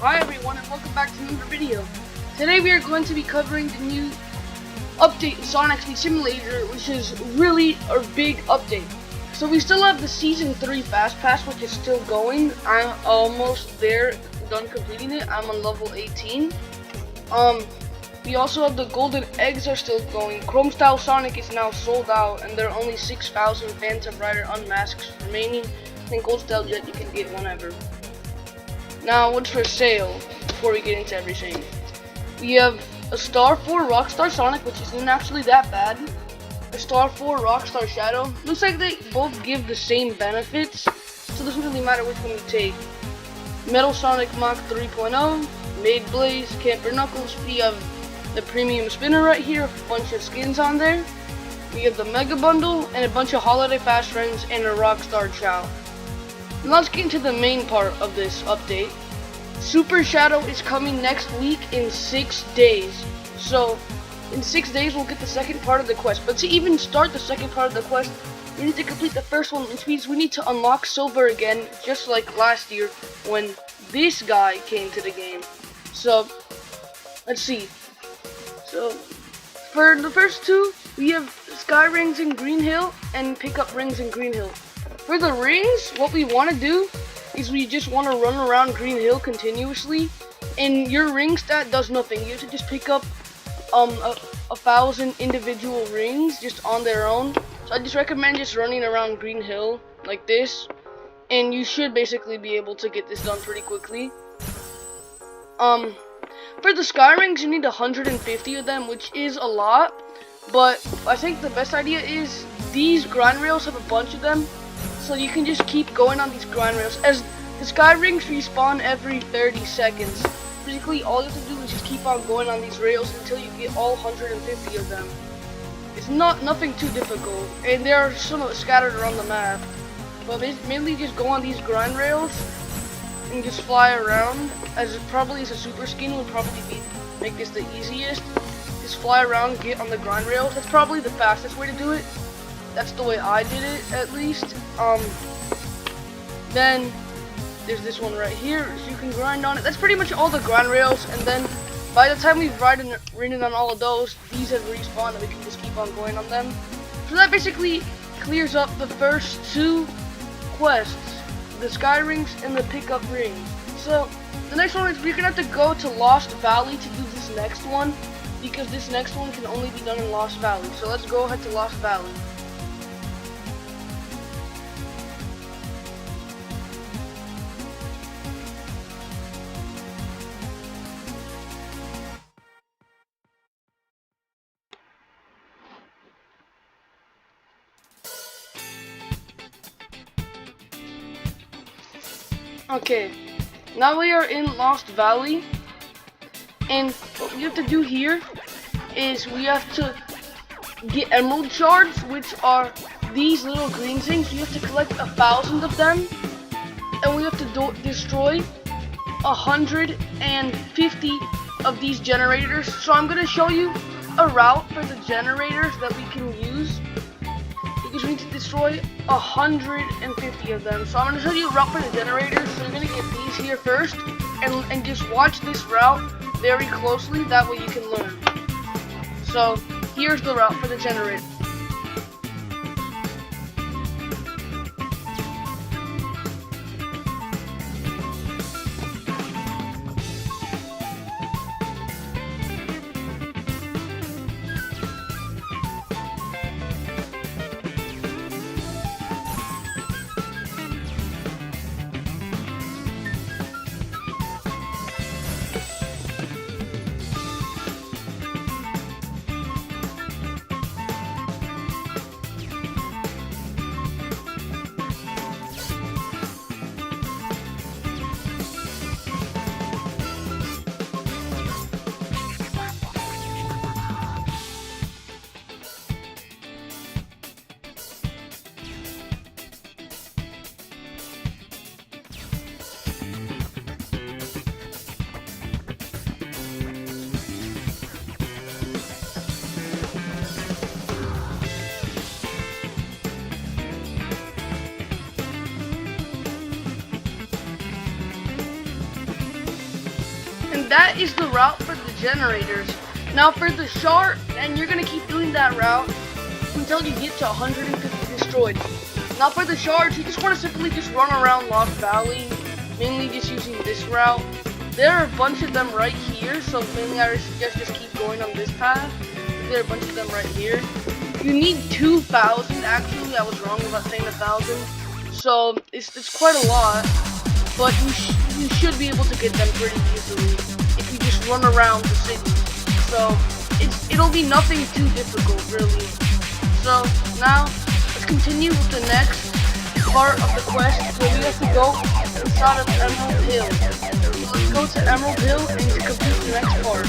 Hi everyone and welcome back to another video. Today we are going to be covering the new update in Sonic Speed Simulator, which is really a big update. So we still have the Season 3 Fast Pass, which is still going. I'm almost there, done completing it. I'm on level 18. We also have the Golden Eggs are still going. Chrome Style Sonic is now sold out and there are only 6,000 Phantom Rider Unmasks remaining. And Gold Style Jet you can get whenever. Now, what's for sale before we get into everything? We have a Star 4 Rockstar Sonic, which isn't actually that bad. A Star 4 Rockstar Shadow. Looks like they both give the same benefits, so it doesn't really matter which one you take. Metal Sonic Mach 3.0, Made Blaze, Camper Knuckles. We have the Premium Spinner right here, a bunch of skins on there. We have the Mega Bundle, and a bunch of Holiday Fast Friends, and a Rockstar Chow. Now let's get into the main part of this update. Super Shadow is coming next week in 6 days. So, in 6 days we'll get the second part of the quest. But to even start the second part of the quest, we need to complete the first one, which means we need to unlock Silver again, just like last year when this guy came to the game. So, let's see. So, for the first two, we have Sky Rings in Green Hill and Pickup Rings in Green Hill. For the rings, what we want to do is we just want to run around Green Hill continuously, and your ring stat does nothing. You have to just pick up 1,000 individual rings just on their own. So I just recommend just running around Green Hill like this, and you should basically be able to get this done pretty quickly. For the Sky Rings, you need 150 of them, which is a lot, but I think the best idea is these grind rails have a bunch of them. So you can just keep going on these grind rails, as the Sky Rings respawn every 30 seconds. Basically, all you have to do is just keep on going on these rails until you get all 150 of them. It's nothing too difficult, and they are somewhat scattered around the map. But mainly just go on these grind rails and just fly around, as it probably is a super skin would probably make this the easiest. Just fly around, get on the grind rails. That's probably the fastest way to do it. That's the way I did it, at least. Then there's this one right here, so you can grind on it. That's pretty much all the grind rails, and then by the time we've ridden on all of those, these have respawned and we can just keep on going on them. So that basically clears up the first two quests, the Sky Rings and the Pickup Rings. So the next one is we're gonna have to go to Lost Valley to do this next one, because this next one can only be done in Lost Valley. So let's go ahead to Lost Valley. Okay, now we are in Lost Valley, and what we have to do here is we have to get emerald shards, which are these little green things. You have to collect 1,000 of them, and we have to destroy 150 of these generators. So I'm going to show you a route for the generators that we can use, because we need to destroy 150 of them. So I'm going to show you a route for the generators. So you're going to get these here first, and just watch this route very closely, that way you can learn. So here's the route for the generator. that is the route for the generators. Now for the shark, and you're gonna keep doing that route until you get to 150 destroyed. Now for the shards, you just want to simply just run around Lost Valley, mainly just using this route. There are a bunch of them right here, so mainly I suggest just keep going on this path. There are a bunch of them right here. You need 2,000 actually, I was wrong about saying 1,000. So it's quite a lot, but you should be able to get them pretty easily if you just run around the city. So it'll be nothing too difficult really. So now let's continue with the next part of the quest. So we have to go inside of Emerald Hill. So let's go to Emerald Hill and to complete the next part.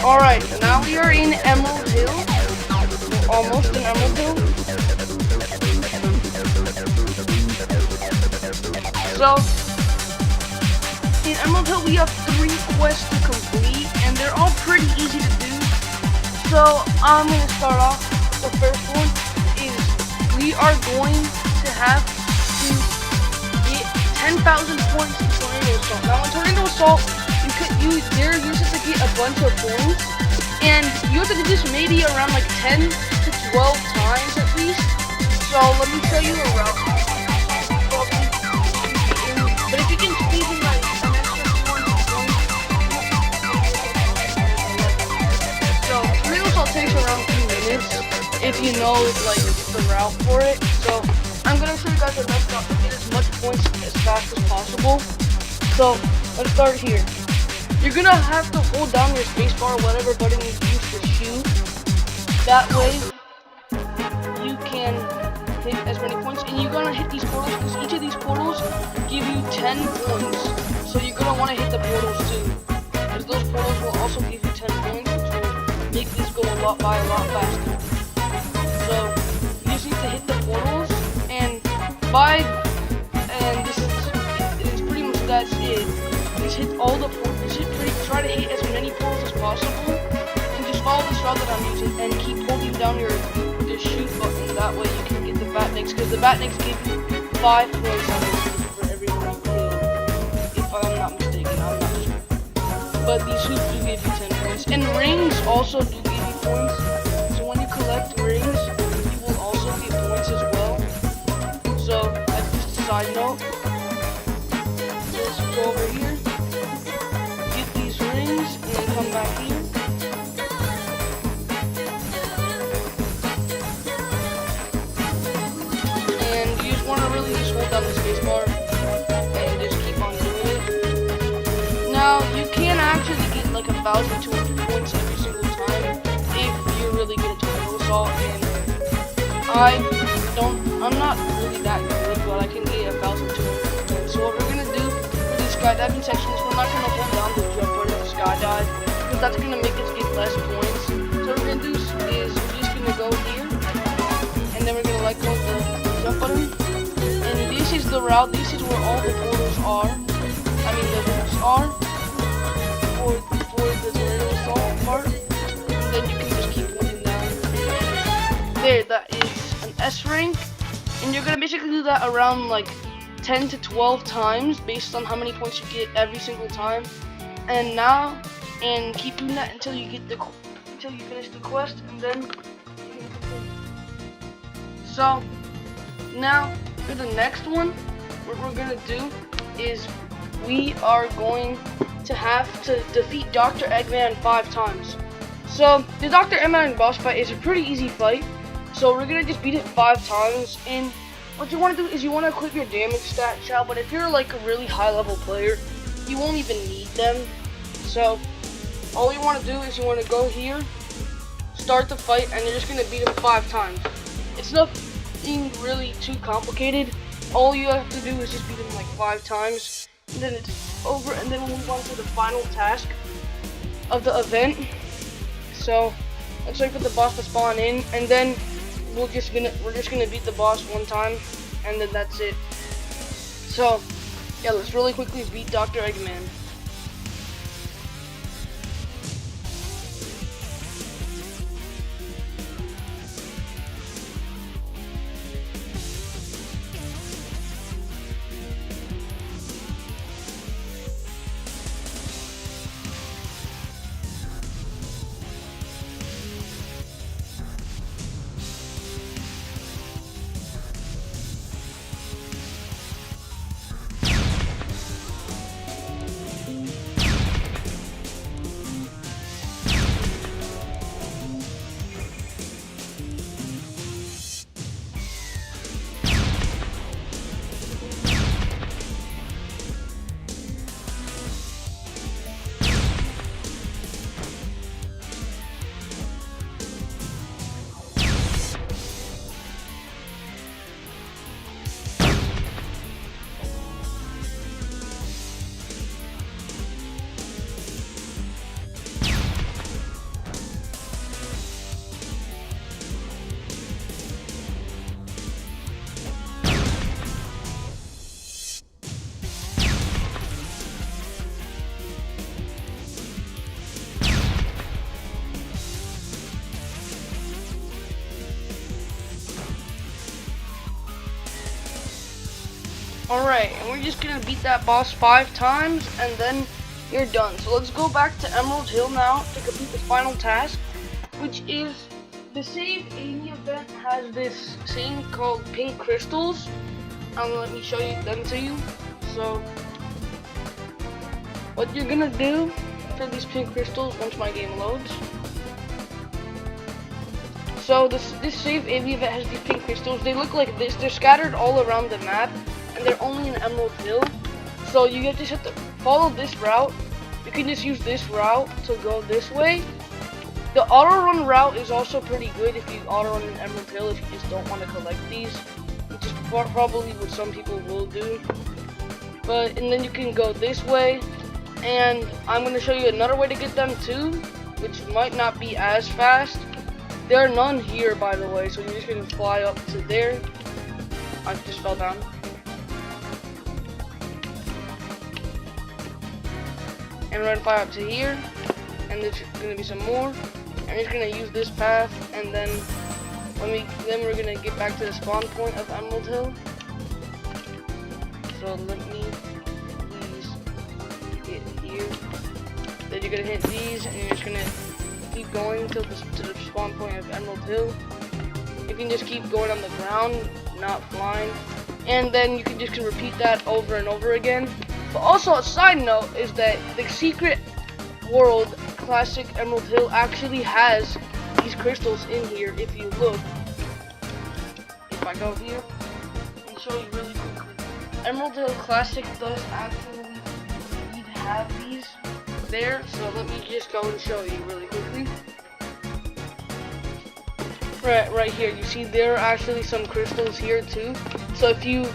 Alright, now we are in Emerald Hill. We're almost in Emerald Hill. So, in Emerald Hill we have 3 quests to complete, and they're all pretty easy to do. So, I'm going to start off. The first one is we are going to have to get 10,000 points in Tornado Assault. Now, in Tornado Assault, there uses to get a bunch of points, and you have to do this maybe around like 10 to 12 times at least. So let me show you a route. But if you can squeeze in like an extra 20 points, so Tornado Assault takes around 2 minutes if you know like the route for it. So I'm gonna show you guys the best route to get as much points as fast as possible. So let's start here. You're gonna have to hold down your spacebar or whatever button you use to shoot. That way, you can hit as many points. And you're gonna hit these portals because each of these portals give you 10 points. So you're gonna want to hit the portals too, because those portals will also give you 10 points, which will make this go a lot faster. So you just need to hit the portals, and this is pretty much that's it. Just hit all the portals. Try to hit as many portals as possible, and just follow this route that I'm using, and keep holding down the shoot button. That way you can get the Batniks, because the Batniks give you 5 points for every one you kill. If I'm not mistaken, I'm not sure. But these hoops do give you 10 points, and rings also do give you points. So when you collect rings, you will also get points as well. So that's just a side note. Let's go over here. Come back here. And you just want to really just hold down the spacebar and just keep on doing it. Now you can actually get like 1,200 points every single time if you're really good at Tornado Assault, and I'm not really that good, but I can get 1,200 points. So what we're gonna do for this skydiving section is we're not gonna hold down the jump button to skydive, because that's gonna make us get less points. So what we're gonna do is we're just gonna go here, and then we're gonna let go of the jump button. And this is the route. This is where all the portals are. I mean the hoops are for the Tornado Assault part. And then you can just keep holding down. There, that is an S rank, and you're gonna basically do that around like 10 to 12 times based on how many points you get every single time. And keep doing that until you finish the quest, and then you can complete. So now for the next one, what we're gonna do is we are going to have to defeat Dr. Eggman 5 times. So the Dr. Eggman boss fight is a pretty easy fight. So we're gonna just beat it 5 times, and what you want to do is you want to equip your damage stat, child. But if you're like a really high level player, you won't even need them. So all you want to do is you want to go here, start the fight, and you're just going to beat him 5 times. It's nothing really too complicated. All you have to do is just beat him like 5 times, and then it's over, and then we'll move on to the final task of the event. So let's wait for the boss to spawn in, and then we're just gonna beat the boss 1 time, and then that's it. So yeah, let's really quickly beat Dr. Eggman. Alright, and we're just gonna beat that boss 5 times and then you're done. So let's go back to Emerald Hill now to complete the final task, which is the Save Amy event has this thing called pink crystals. Let me show you them to you. So what you're gonna do for these pink crystals once my game loads. So this Save Amy event has these pink crystals. They look like this. They're scattered all around the map, and they're only in Emerald Hill. So you just have to follow this route. You can just use this route to go this way. The auto run route is also pretty good if you auto run in Emerald Hill if you just don't want to collect these, which is probably what some people will do. And then you can go this way, and I'm going to show you another way to get them too, which might not be as fast. There are none here, by the way, so you're just going to fly up to there. I just fell down. And we're going to fly up to here, and there's going to be some more. I'm just going to use this path, and then we're going to get back to the spawn point of Emerald Hill. So let me please get here. Then you're going to hit these, and you're just going to keep going to the spawn point of Emerald Hill. You can just keep going on the ground, not flying. And then you can just repeat that over and over again. But also a side note is that the secret world classic Emerald Hill actually has these crystals in here if you look. If I go here and show you really quickly. Emerald Hill Classic does actually have these there, so let me just go and show you really quickly. Right here, you see there are actually some crystals here too. So if you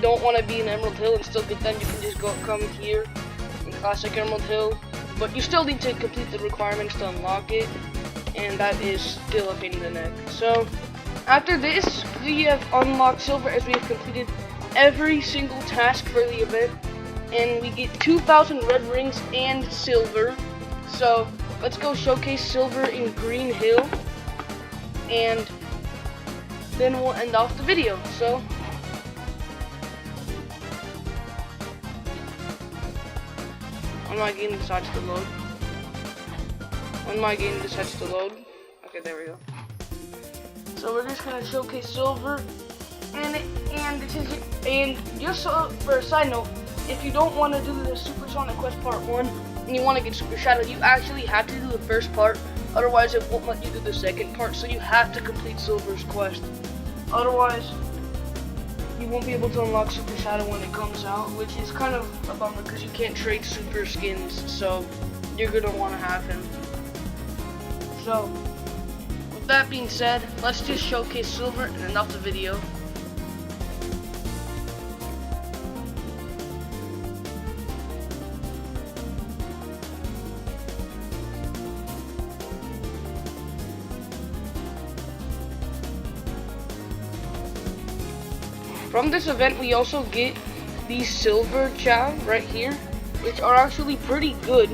don't want to be in Emerald Hill and still get them, you can just come here in Classic Emerald Hill. But you still need to complete the requirements to unlock it, and that is still a pain in the neck. So after this, we have unlocked silver as we have completed every single task for the event, and we get 2,000 red rings and silver. So let's go showcase silver in Green Hill, and then we'll end off the video. So when my game decides to load. Okay, there we go. So we're just gonna showcase silver, and just for a side note, if you don't want to do the Supersonic Quest Part 1 and you want to get Super Shadow, you actually have to do the first part. Otherwise, it won't let you do the second part. So you have to complete Silver's quest. Otherwise, you won't be able to unlock Super Shadow when it comes out, which is kind of a bummer because you can't trade super skins, so you're gonna want to have him. So, with that being said, let's just showcase silver and end off the video. From this event, we also get these silver chow right here, which are actually pretty good.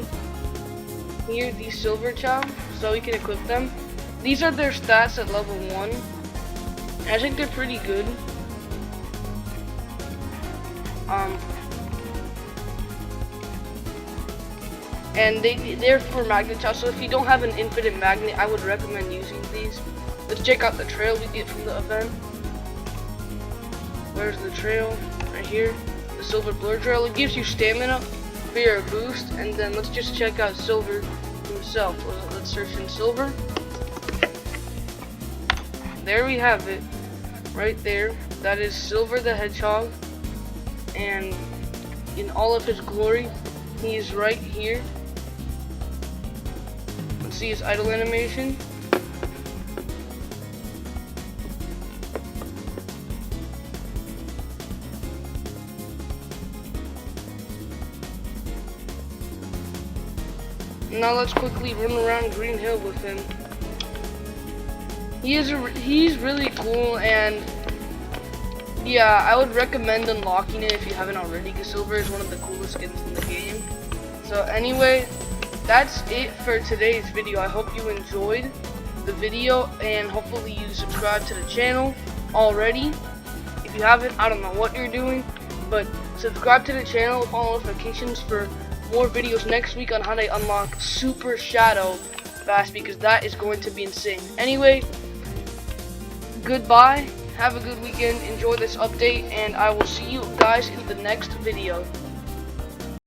Here, these silver chow, so we can equip them. These are their stats at level 1. I think they're pretty good. And they're for magnet chow, so if you don't have an infinite magnet, I would recommend using these. Let's check out the trail we get from the event. Where's the trail? Right here. The silver blur trail. It gives you stamina for your boost. And then let's just check out Silver himself. Let's search in Silver. There we have it. Right there. That is Silver the Hedgehog. And in all of his glory, he is right here. Let's see his idle animation. Now let's quickly run around Green Hill with him. He's really cool, and yeah, I would recommend unlocking it if you haven't already, because silver is one of the coolest skins in the game. So anyway, that's it for today's video. I hope you enjoyed the video, and hopefully you subscribe to the channel already. If you haven't, I don't know what you're doing, but subscribe to the channel with all notifications for more videos next week on how to unlock Super Shadow fast, because that is going to be insane. Anyway, goodbye, have a good weekend, enjoy this update, and I will see you guys in the next video.